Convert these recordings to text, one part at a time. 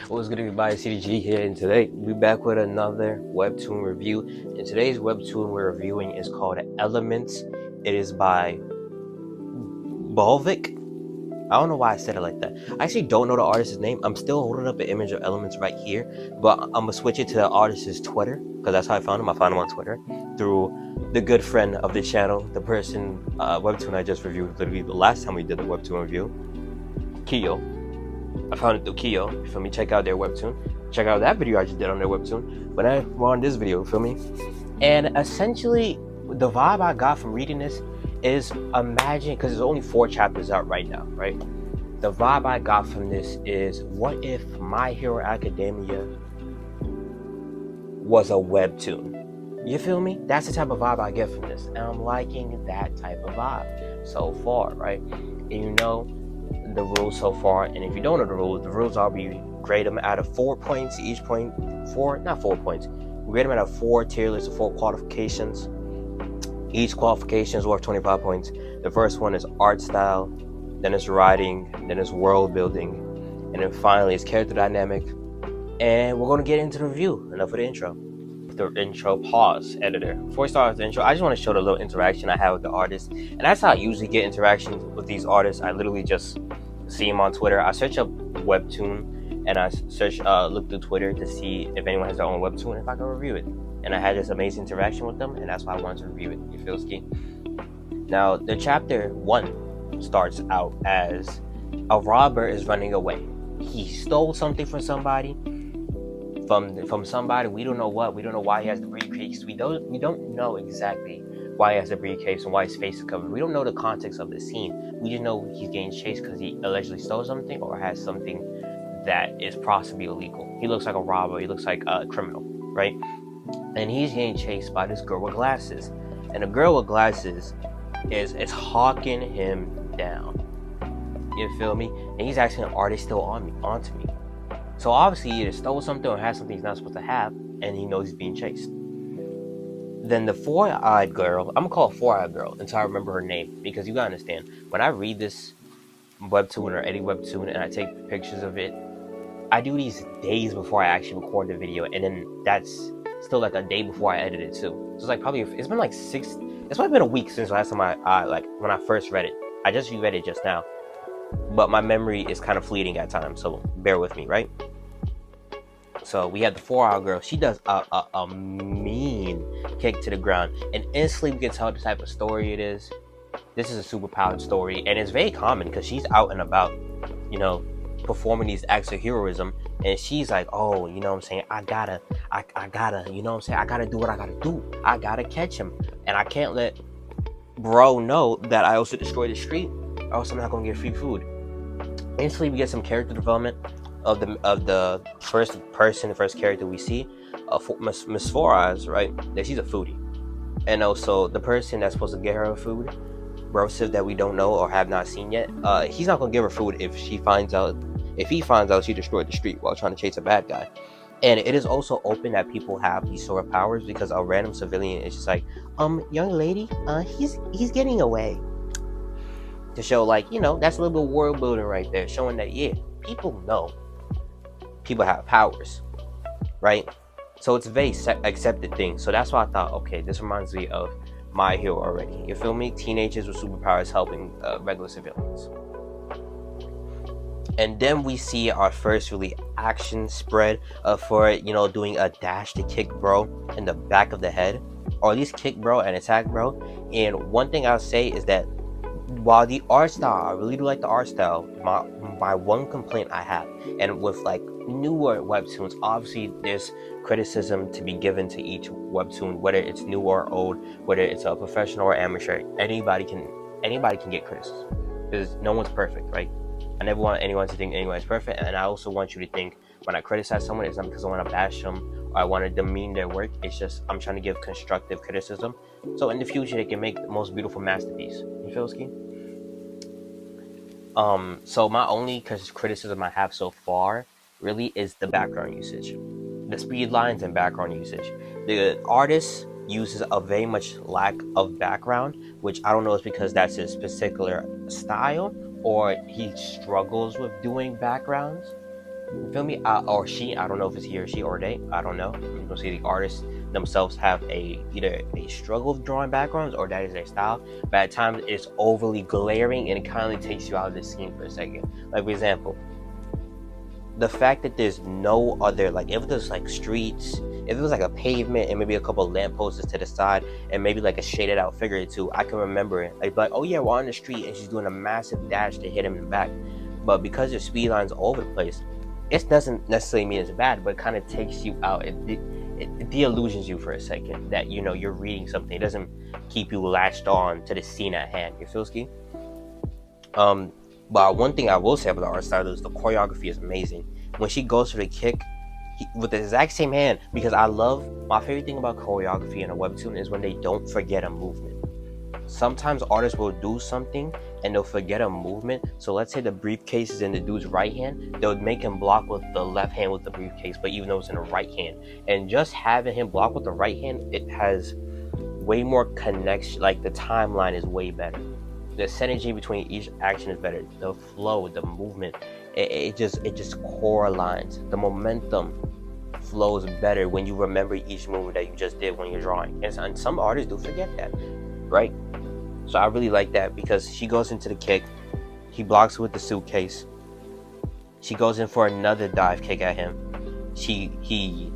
What's good, everybody? CDG here, and today we're back with another webtoon review. And today's webtoon we're reviewing is called Elements. It is by Balvik. I don't know why I said it like that. I actually don't know the artist's name. I'm still holding up an image of Elements right here, but I'm gonna switch it to the artist's Twitter because that's how I found him. I found him on Twitter through the good friend of the channel, the person webtoon I just reviewed literally the last time we did the webtoon review, Kyo. I found it through Kyo. You feel me? Check out their webtoon. Check out that video I just did on their webtoon. But I'm on this video, you feel me? And essentially, the vibe I got from reading this is imagine, because there's only 4 chapters out right now, right? The vibe I got from this is, what if My Hero Academia was a webtoon? You feel me? That's the type of vibe I get from this. And I'm liking that type of vibe so far, right? And you know the rules so far, and if you don't know the rules are we grade them out of 4 points each point. Not 4 points, we grade them out of 4 tier lists of 4 qualifications. Each qualification is worth 25 points. The first one is art style, then it's writing, then it's world building, and then finally it's character dynamic. And we're going to get into the review. Enough of the intro. The intro pause editor. Before we start with the intro, I just want to show the little interaction I have with the artist, and that's how I usually get interactions with these artists. I literally just see them on Twitter. I search up webtoon and I look through Twitter to see if anyone has their own webtoon and if I can review it. And I had this amazing interaction with them, and that's why I wanted to review it. You feel ski? Now, the chapter 1 starts out as a robber is running away. He stole something from somebody. From somebody, we don't know what, we don't know why he has the briefcase. We don't know exactly why he has the briefcase and why his face is covered. We don't know the context of the scene. We just know he's getting chased because he allegedly stole something or has something that is possibly illegal. He looks like a robber. He looks like a criminal, right? And he's getting chased by this girl with glasses, and the girl with glasses is hawking him down. You feel me? And he's asking, "Are they still onto me?" So obviously he either stole something or has something he's not supposed to have, and he knows he's being chased. Then the 4-eyed girl, I'm gonna call her 4-eyed girl until I remember her name, because you gotta understand, when I read this webtoon or any webtoon and I take pictures of it, I do these days before I actually record the video, and then that's still like a day before I edit it too. So it's like it's been like it's probably been a week since the last time I like when I first read it. I just reread it just now, but my memory is kind of fleeting at times, so bear with me, right? So we have the 4-eyed girl. She does a mean kick to the ground, and instantly we can tell the type of story it is. This is a superpowered story, and it's very common because she's out and about, you know, performing these acts of heroism, and she's like, oh, you know what I'm saying, I gotta, you know what I'm saying, I gotta do what I gotta do. I gotta catch him, and I can't let bro know that I also destroyed the street, or else I'm not gonna get free food. Instantly we get some character development of the first character we see, Miss 4 Eyes, right? That she's a foodie, and also the person that's supposed to get her food, Brosiv, that we don't know or have not seen yet. He's not gonna give her food if he finds out she destroyed the street while trying to chase a bad guy. And it is also open that people have these sort of powers, because a random civilian is just like, young lady, he's getting away. To show, like, you know, that's a little bit of world building right there, showing that, yeah, people know people have powers, right? So it's a very accepted thing. So that's why I thought, okay, this reminds me of My Hero already. You feel me? Teenagers with superpowers helping regular civilians. And then we see our first really action spread for, you know, doing a dash to kick bro in the back of the head, or at least kick bro and attack bro. And one thing I'll say is that while the art style, I really do like the art style, my one complaint I have, and with like newer webtoons, obviously there's criticism to be given to each webtoon, whether it's new or old, whether it's a professional or amateur. Anybody can get criticism, because no one's perfect, right? I never want anyone to think anyone's perfect, and I also want you to think when I criticize someone, it's not because I want to bash them or I want to demean their work. It's just I'm trying to give constructive criticism, so in the future they can make the most beautiful masterpiece. You feel ski? So my only criticism I have so far really is the background usage, the speed lines and background usage. The artist uses a very much lack of background, which I don't know is because that's his particular style or he struggles with doing backgrounds. You feel me? Or she, I don't know if it's he or she or they, I don't know. You can see the artists themselves have either a struggle with drawing backgrounds or that is their style, but at times it's overly glaring and it kind of takes you out of the scene for a second. Like, for example, the fact that there's no other, like, if there's like streets, if it was like a pavement and maybe a couple of lampposts to the side and maybe like a shaded out figure or two, I can remember it. Like, oh yeah, we're on the street and she's doing a massive dash to hit him in the back. But because there's speed lines all over the place, it doesn't necessarily mean it's bad, but it kind of takes you out. It de-illusions you for a second that, you know, you're reading something. It doesn't keep you latched on to the scene at hand. You feel ski? But one thing I will say about the art style is the choreography is amazing. When she goes for the kick, with the exact same hand, because my favorite thing about choreography in a webtoon is when they don't forget a movement. Sometimes artists will do something and they'll forget a movement. So let's say the briefcase is in the dude's right hand, they'll make him block with the left hand with the briefcase, but even though it's in the right hand. And just having him block with the right hand, it has way more connection. Like, the timeline is way better. The synergy between each action is better. The flow, the movement, it just correlates. The momentum flows better when you remember each movement that you just did when you're drawing. And some artists do forget that, right? So I really like that because she goes into the kick, he blocks with the suitcase, she goes in for another dive kick at him. He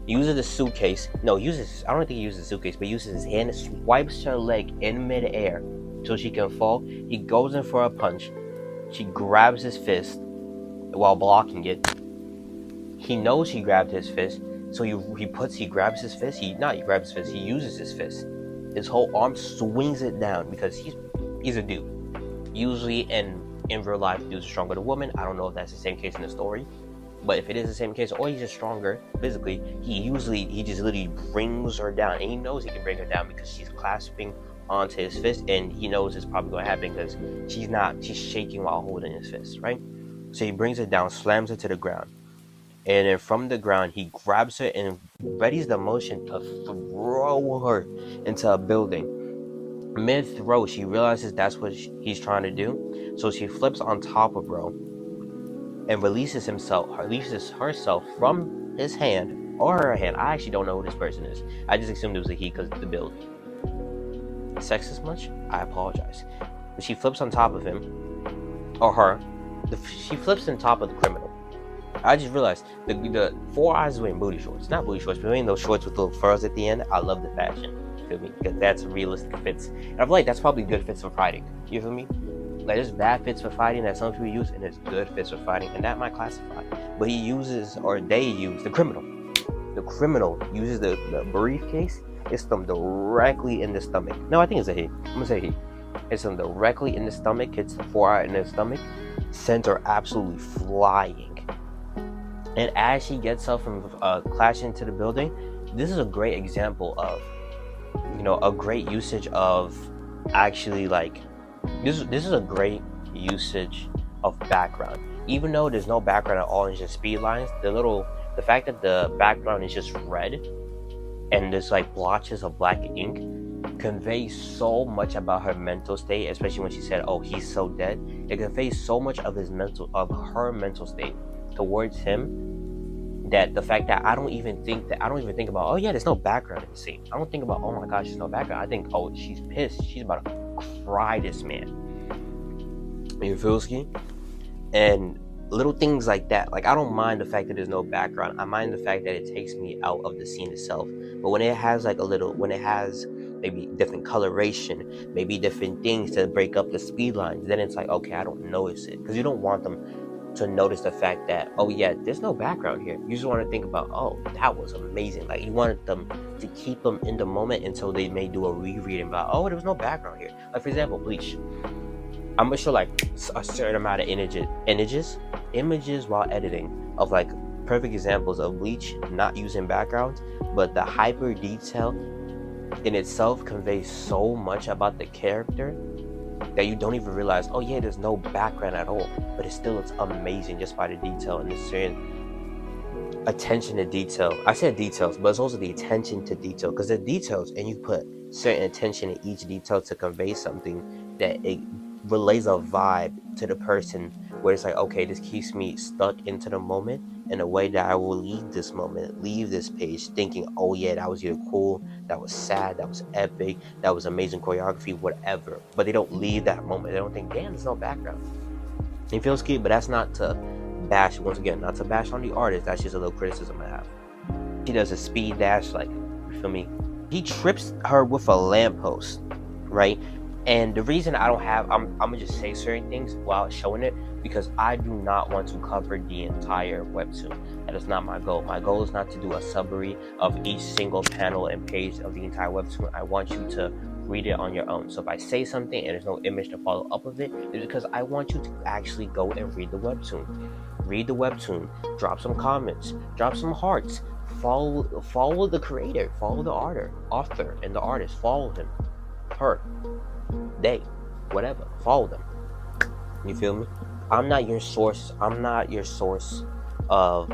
uses the suitcase. I don't think he uses the suitcase, but uses his hand, swipes her leg in midair so she can fall. He goes in for a punch. She grabs his fist while blocking it. He knows he grabbed his fist, so he grabs his fist. He uses his fist. His whole arm swings it down because he's a dude. Usually in real life, dudes are stronger than women. I don't know if that's the same case in the story, but if it is the same case, or he's just stronger physically, he just literally brings her down, and he knows he can bring her down because she's clasping onto his fist, and he knows it's probably going to happen because she's shaking while holding his fist, right? So he brings her down, slams her to the ground, and then from the ground he grabs her and readies the motion to throw her into a building. Mid-throw, she realizes that's what he's trying to do, so she flips on top of bro and releases herself from his hand or her hand. I actually don't know who this person is. I just assumed it was a he because of the build. Sexist much? I apologize. But she flips on top of him, or her. She flips on top of the criminal. I just realized the Four Eyes is wearing booty shorts. Not booty shorts, but wearing those shorts with little furs at the end. I love the fashion. You feel me? Because that's realistic fits. And I feel like that's probably good fits for fighting. You feel me? Like, there's bad fits for fighting that some people use, and there's good fits for fighting, and that might classify. But they use the criminal. The criminal uses the briefcase. It's them directly in the stomach. No, I think it's a he. I'm gonna say he. It's them directly in the stomach. Hits the 4 eye in the stomach. Sends her absolutely flying. And as she gets up from clashing into the building, this is a great example of, a great usage of actually, like, this is a great usage of background. Even though there's no background at all, it's just speed lines. The fact that the background is just red and there's like blotches of black ink conveys so much about her mental state, especially when she said, "Oh, he's so dead." It conveys so much of her mental state towards him, that the fact that I don't even think about, oh yeah, there's no background in the scene. I don't think about, oh my gosh, there's no background. I think, oh, she's pissed. She's about to cry this man. You feel ski? And little things like that. Like, I don't mind the fact that there's no background. I mind the fact that it takes me out of the scene itself. But when it has maybe different coloration, maybe different things to break up the speed lines, then it's like, okay, I don't notice it. Because you don't want them to notice the fact that, oh yeah, there's no background here. You just want to think about, oh, that was amazing. Like, you wanted them to keep them in the moment until they may do a reread about, oh, there was no background here. Like, for example, Bleach. I'm gonna show like a certain amount of images while editing of like perfect examples of Bleach not using backgrounds, but the hyper detail in itself conveys so much about the character that you don't even realize, oh yeah, there's no background at all, but it's amazing just by the detail and the certain attention to detail. I said details, but it's also the attention to detail, because the details, and you put certain attention in each detail to convey something that it relays a vibe to the person where it's like, okay, this keeps me stuck into the moment in a way that I will leave this moment, leave this page thinking, oh yeah, that was either cool, that was sad, that was epic, that was amazing choreography, whatever. But they don't leave that moment. They don't think, damn, there's no background. It feels cute, but that's not to bash, once again, not to bash on the artist. That's just a little criticism I have. He does a speed dash, like, you feel me? He trips her with a lamppost, right? And the reason I don't have, I'm gonna just say certain things while showing it, because I do not want to cover the entire webtoon. That is not my goal. My goal is not to do a summary of each single panel and page of the entire webtoon. I want you to read it on your own. So if I say something and there's no image to follow up with it, it's because I want you to actually go and read the webtoon. Read the webtoon, drop some comments, drop some hearts, follow the creator, follow the author and the artist, follow him, her, they, whatever, follow them. You feel me? I'm not your source of,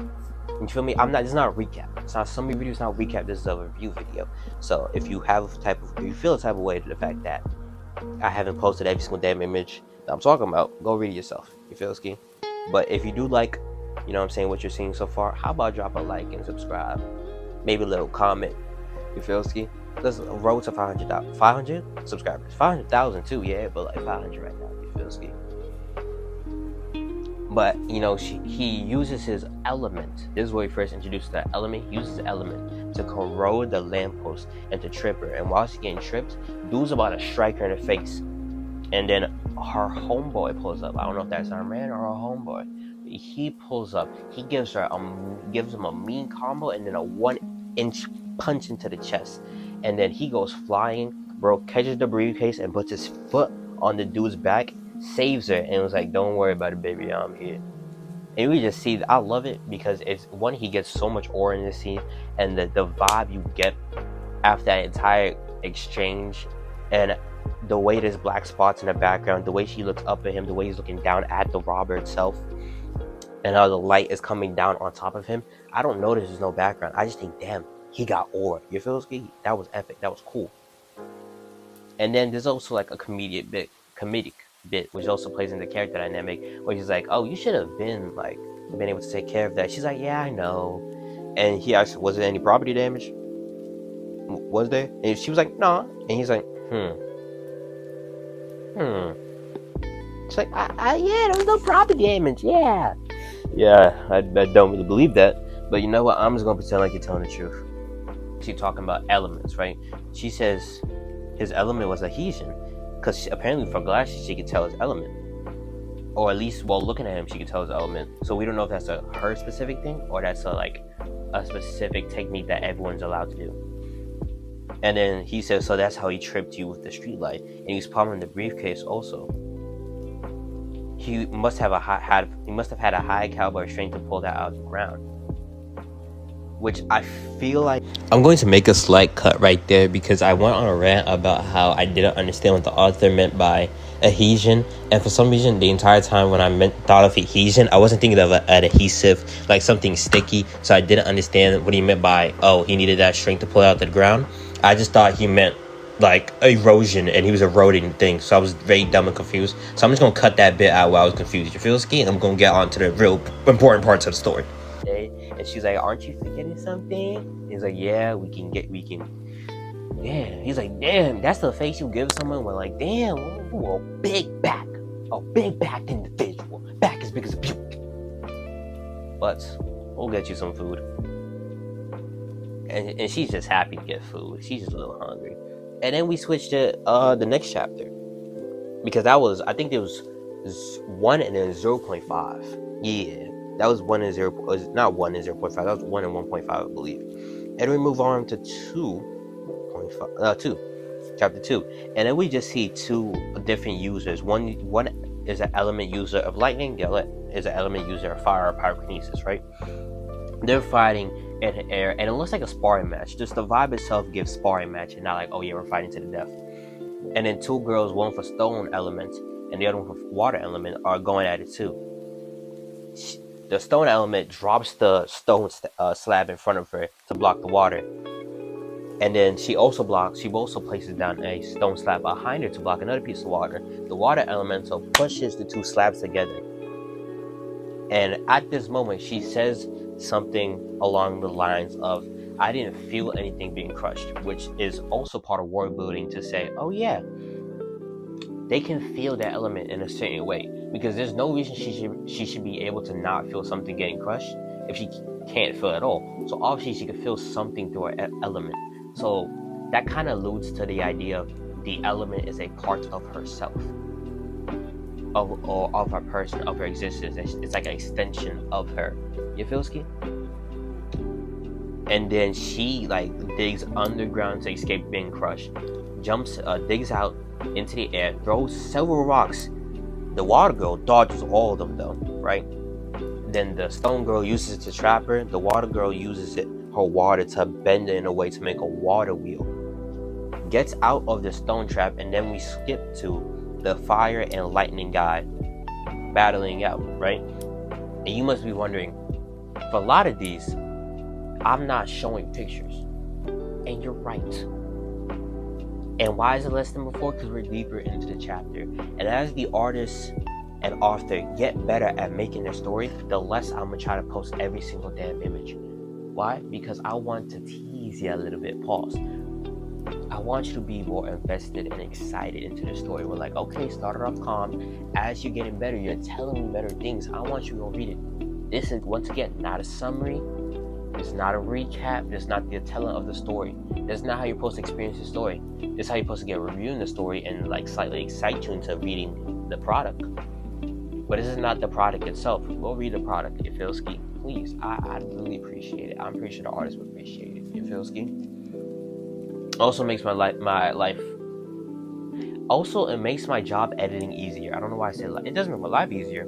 you feel me? This is not a recap. It's not some videos, it's not a recap, this is a review video. So if you feel a type of way to the fact that I haven't posted every single damn image that I'm talking about, go read it yourself. You feel ski? But if you do like, you know what I'm saying, what you're seeing so far, how about drop a like and subscribe? Maybe a little comment. You feel ski? Let's roll to 500 subscribers. 500,000 too, yeah, but like 500 right now. You feel ski? But, you know, he uses his element. This is where he first introduced that element. He uses the element to corrode the lamppost and to trip her. And while she's getting tripped, dude's about to strike her in the face. And then her homeboy pulls up. I don't know if that's our man or her homeboy. He pulls up. He gives him a mean combo and then a 1-inch punch into the chest. And then he goes flying. Bro catches the briefcase and puts his foot on the dude's back, saves her, and was like, don't worry about it, baby, I'm here. And we just see, I love it because it's one, he gets so much aura in this scene, and the vibe you get after that entire exchange, and the way there's black spots in the background, the way she looks up at him, the way he's looking down at the robber itself, and how the light is coming down on top of him. I don't notice there's no background. I just think, damn, he got aura. You feel me? That was epic. That was cool. And then there's also like a comedic bit, which also plays into character dynamic, where he's like, oh, you should have been able to take care of that. She's like, yeah, I know. And he asked, was there any property damage? Was there? And she was like, no. And he's like, It's like, yeah, there was no property damage. Yeah, I don't really believe that. But you know what? I'm just gonna pretend like you're telling the truth. She's talking about elements, right? She says his element was adhesion, because apparently for glasses she could tell his element, or at least while looking at him she could tell his element. So we don't know if that's her specific thing or that's a specific technique that everyone's allowed to do. And then he says, so that's how he tripped you with the street light, and he was palming the briefcase also. He must have had a high caliber strength to pull that out of the ground. Which I feel like I'm going to make a slight cut right there, because I went on a rant about how I didn't understand what the author meant by adhesion, and for some reason the entire time when I thought of adhesion, I wasn't thinking of an adhesive, like something sticky. So I didn't understand what he meant by, oh, he needed that strength to pull it out the ground. I just thought he meant like erosion, and he was eroding things. So I was very dumb and confused. So I'm just gonna cut that bit out while I was confused. You feel ski? I'm gonna get on to the real important parts of the story. And she's like, aren't you forgetting something? And he's like, yeah, we can. Damn. He's like, damn, that's the face you give someone when like, damn, ooh, a big back individual. Back as big as a puke. But we'll get you some food. And she's just happy to get food. She's just a little hungry. And then we switched to the next chapter, because I think there was 1 and then 0.5. Yeah. That was 1 and 0, not 1 and 0.5. That was 1 and 1.5, I believe. And we move on to 2.5, chapter 2, and then we just see 2 different users. One is an element user of lightning. The other is an element user of fire or pyrokinesis. Right? They're fighting in the air, and it looks like a sparring match. Just the vibe itself gives sparring match, and not like, oh yeah, we're fighting to the death. And then 2 girls, one for stone element and the other one for water element, are going at it too. The stone element drops the stone slab in front of her to block the water. And then she also places down a stone slab behind her to block another piece of water. The water elemental pushes the 2 slabs together. And at this moment, she says something along the lines of, I didn't feel anything being crushed, which is also part of world building to say, oh yeah, they can feel that element in a certain way, because there's no reason she should be able to not feel something getting crushed if she can't feel at all. So obviously she could feel something through her element. So that kind of alludes to the idea of the element is a part of herself, of her person, of her existence. It's like an extension of her. You feel ski? And then she like digs underground to escape being crushed, digs out into the air, throws several rocks. The water girl dodges all of them though, right? Then the stone girl uses it to trap her. The water girl uses her water to bend it in a way to make a water wheel. Gets out of the stone trap, and then we skip to the fire and lightning guy battling out, right? And you must be wondering, for a lot of these, I'm not showing pictures. And you're right. And why is it less than before? Because we're deeper into the chapter. And as the artist and author get better at making their story, the less I'm going to try to post every single damn image. Why? Because I want to tease you a little bit. Pause. I want you to be more invested and excited into the story. We're like, okay, start it off calm. As you're getting better, you're telling me better things. I want you to go read it. This is, once again, not a summary. It's not a recap. It's not the telling of the story. That's not how you're supposed to experience the story. It's how you're supposed to get reviewing the story and like slightly excite you into reading the product. But this is not the product itself. Go read the product. You feel ski? Please. I'd really appreciate it. I'm pretty sure the artist would appreciate it. You feel ski? Also makes my life. Also, it makes my job editing easier. I don't know why I said it doesn't make my life easier,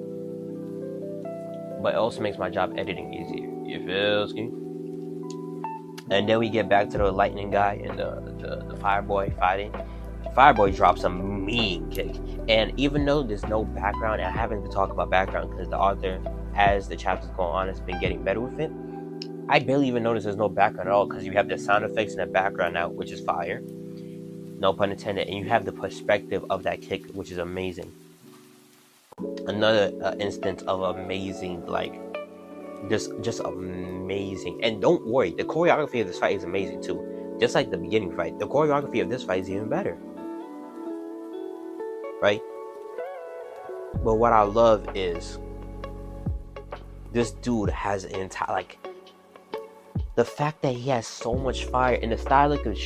but it also makes my job editing easier. You feel ski? And then we get back to the lightning guy and the fireboy fighting. Fireboy drops a mean kick, and even though there's no background, and I haven't been talking about background because the author, as the chapters go on, has been getting better with it. I barely even notice there's no background at all, because you have the sound effects in the background now, which is fire. No pun intended. And you have the perspective of that kick, which is amazing. Another instance of amazing, like, just amazing. And don't worry, the choreography of this fight is amazing too. Just like the beginning fight, the choreography of this fight is even better. Right? But what I love is this dude has an entire, like, the fact that he has so much fire, and the stylistic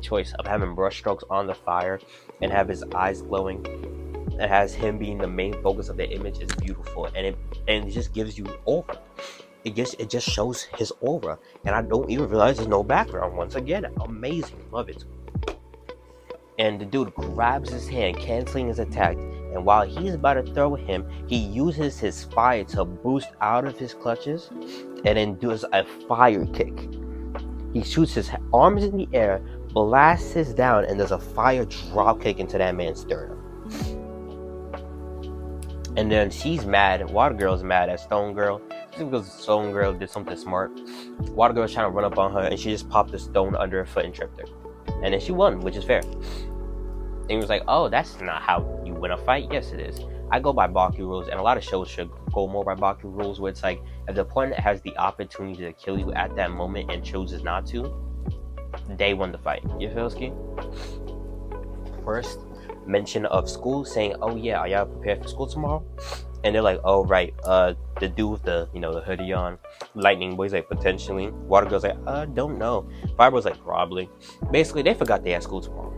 choice of having brushstrokes on the fire and have his eyes glowing and has him being the main focus of the image is beautiful, and it just gives you aura. It just shows his aura, and I don't even realize there's no background. Once again, amazing, love it. And the dude grabs his hand, canceling his attack, and while he's about to throw him, he uses his fire to boost out of his clutches and then does a fire kick. He shoots his arms in the air, blasts down, and does a fire drop kick into that man's sternum. And then she's mad. Water Girl's mad at Stone Girl. Just because Stone Girl did something smart. Water Girl's trying to run up on her, and she just popped the stone under her foot and tripped her. And then she won, which is fair. And he was like, oh, that's not how you win a fight. Yes, it is. I go by Baki rules, and a lot of shows should go more by Baki rules, where it's like, if the opponent has the opportunity to kill you at that moment and chooses not to, they won the fight. You feel ski? First mention of school, saying, oh yeah, are y'all prepared for school tomorrow? And they're like, oh right, the dude with the hoodie on, Lightning Boy's like, potentially. Water Girl's like, don't know. Fireboy's like, probably. Basically, they forgot they had school tomorrow.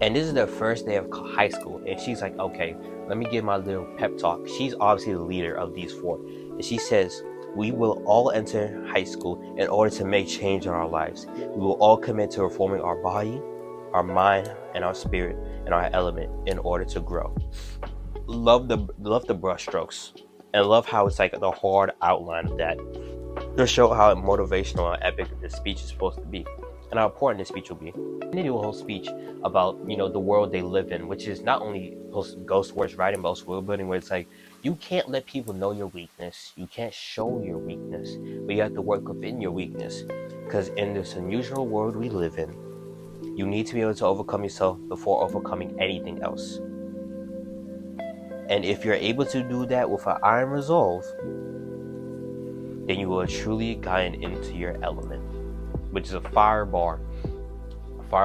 And this is their first day of high school, and she's like, okay, let me give my little pep talk. She's obviously the leader of these four, and she says, we will all enter high school in order to make change in our lives. We will all commit to reforming our body, our mind, and our spirit, and our element in order to grow. Love the brush strokes, and love how it's like the hard outline of that to show how motivational and epic this speech is supposed to be, and how important this speech will be. And they do a whole speech about the world they live in, which is not only ghost words writing, but also world building, where it's like, you can't let people know your weakness, you can't show your weakness, but you have to work within your weakness, because in this unusual world we live in, you need to be able to overcome yourself before overcoming anything else. And if you're able to do that with an iron resolve, then you will truly guide into your element, which is a fire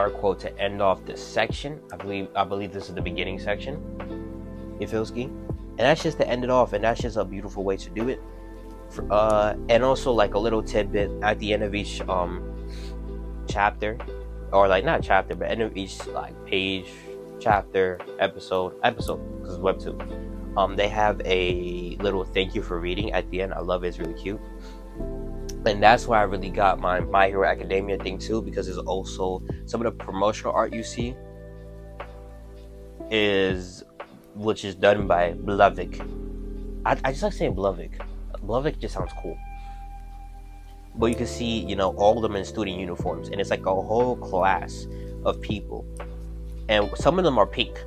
quote to end off this section. I believe this is the beginning section. You feel ski? And that's just to end it off, and that's just a beautiful way to do it. And also like a little tidbit at the end of each chapter, or like not chapter, but end of each like page, chapter, episode, because it's WEBTOON. They have a little thank you for reading at the end. I love it. It's really cute. And that's why I really got My Hero Academia thing too, because there's also some of the promotional art you see which is done by Blavik. I just like saying Blavik. Blavik just sounds cool. But you can see, you know, all of them in student uniforms, and it's like a whole class of people. And some of them are pink,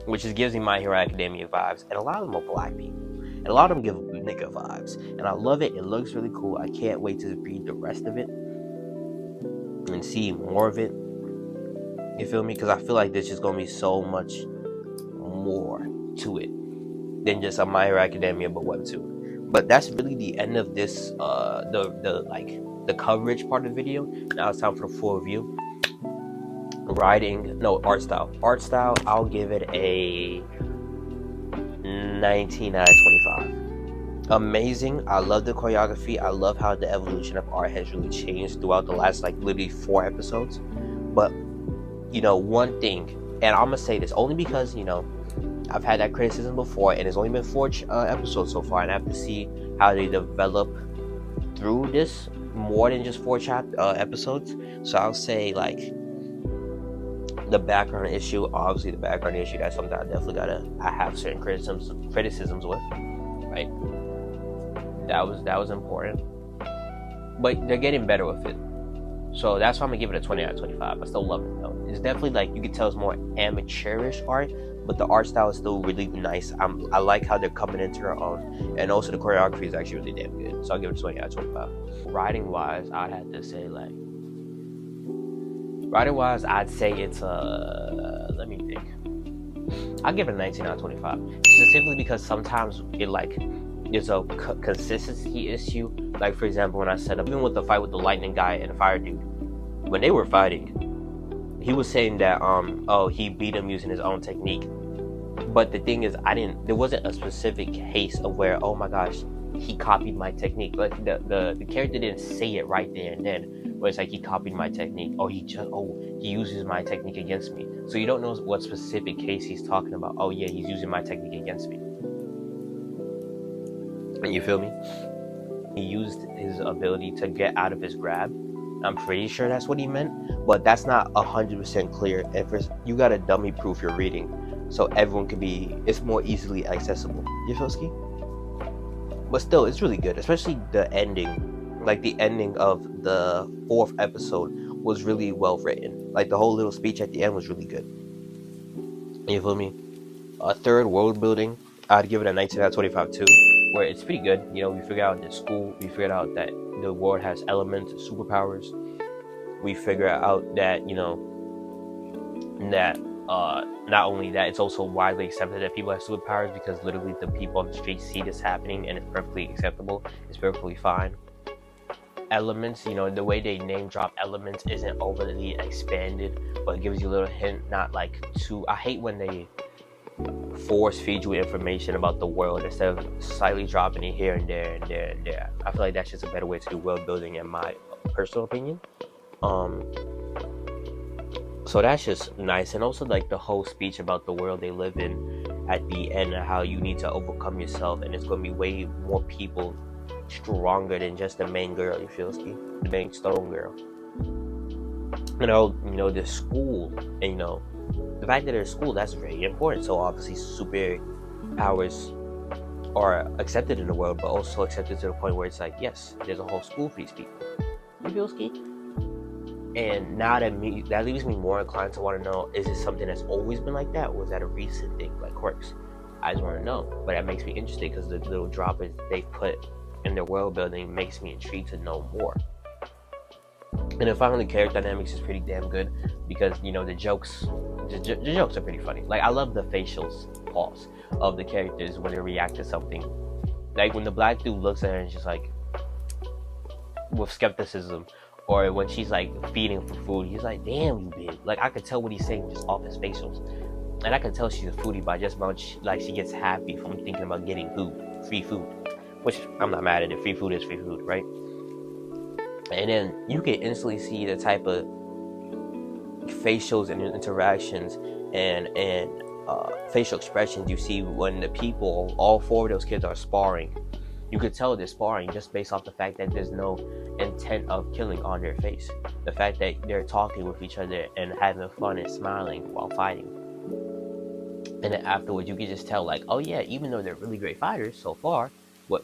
which gives me My Hero Academia vibes, and a lot of them are black people. And a lot of them give nigga vibes. And I love it. It looks really cool. I can't wait to read the rest of it and see more of it. You feel me? Because I feel like there's just going to be so much more to it than just a My Hero Academia but WEBTOON. But that's really the end of this, the coverage part of the video. Now it's time for the full review. Art style. Art style, I'll give it a 19 out of 25. Amazing. I love the choreography. I love how the evolution of art has really changed throughout the last like literally 4 episodes. But you know, one thing, and I'm gonna say this only because, you know, I've had that criticism before, and it's only been 4 episodes so far, and I have to see how they develop through this more than just 4 episodes. So I'll say like the background issue, that's something I have certain criticisms with, right? That was important, but they're getting better with it. So that's why I'm gonna give it a 20 out of 25. I still love it though. It's definitely like, you can tell it's more amateurish art, but the art style is still really nice. I like how they're coming into their own, and also the choreography is actually really damn good. So I'll give it a 20 out of 25. Writing wise, I'd have to say I'd say it's let me think. I'll give it a 19 out of 25. Specifically because sometimes there's a consistency issue. Like for example, when I said, even with the fight with the lightning guy and the fire dude, when they were fighting, he was saying that he beat him using his own technique. But the thing is, there wasn't a specific case of where, oh my gosh, he copied my technique. Like the character didn't say it right there and then, where it's like he copied my technique, or he uses my technique against me. So you don't know what specific case he's talking about. Oh yeah, he's using my technique against me. And you feel me? He used his ability to get out of his grab. I'm pretty sure that's what he meant, but that's not 100% clear. And first, you gotta dummy proof your reading, so everyone it's more easily accessible. You feel ski? But still, it's really good, especially the ending. Like the ending of the 4th episode was really well written. Like the whole little speech at the end was really good. You feel me? A third, world building, I'd give it a 19 out of 25 too, where it's pretty good. You know, we figured out the school, we figured out that the world has elements, superpowers. We figure out that, you know, that not only that, it's also widely accepted that people have superpowers, because literally the people on the street see this happening and it's perfectly acceptable. It's perfectly fine. Elements, you know, the way they name drop elements isn't overly expanded, but it gives you a little hint, not like too. I hate when they force feed you information about the world instead of slightly dropping it here and there and there and there. I feel like that's just a better way to do world building, in my personal opinion. So that's just nice. And also like the whole speech about the world they live in at the end, and how you need to overcome yourself, and it's going to be way more people stronger than just the main girl. You feel ski? The main stone girl. You know, the school, and you know, the fact that there's school, that's very important. So obviously super powers are accepted in the world, but also accepted to the point where it's like, yes, there's a whole school for these people. You feel ski? And now that leaves me more inclined to want to know, is it something that's always been like that, or is that a recent thing, like quirks? I just want to know. But that makes me interested, because the little droppers they put in their world building makes me intrigued to know more. And then finally, character dynamics is pretty damn good, because you know the jokes are pretty funny. Like I love the facials pulse of the characters when they react to something. Like when the black dude looks at her and she's like with skepticism, or when she's like feeding for food, he's like, "Damn, you big." Like I could tell what he's saying just off his facials, and I could tell she's a foodie by just how like she gets happy from thinking about getting food, free food. Which I'm not mad at it. Free food is free food, right? And then you can instantly see the type of facials and interactions and facial expressions you see when the people, all four of those kids, are sparring. You could tell they're sparring just based off the fact that there's no intent of killing on their face. The fact that they're talking with each other and having fun and smiling while fighting. And then afterwards, you can just tell, like, oh yeah, even though they're really great fighters so far,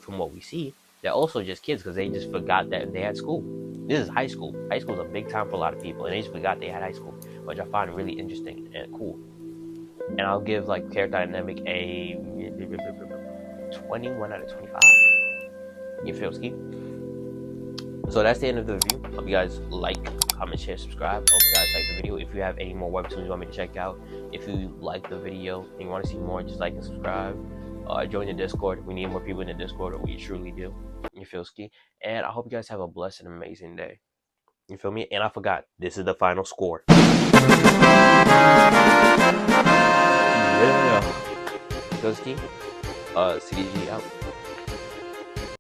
from what we see, they're also just kids because they just forgot that they had school. This is high school. High school is a big time for a lot of people, and they just forgot they had high school, which I find really interesting and cool. And I'll give like character dynamic a 21 out of 25. You feel ski? So that's the end of the review. Hope you guys like, comment, share, subscribe. Hope you guys like the video. If you have any more webtoons you want me to check out, if you like the video and you want to see more, just like and subscribe. Join the Discord. We need more people in the Discord, or we truly do. You feel ski? And I hope you guys have a blessed and amazing day. You feel me? And I forgot, this is the final score. Yeah. You feel ski? CDG out.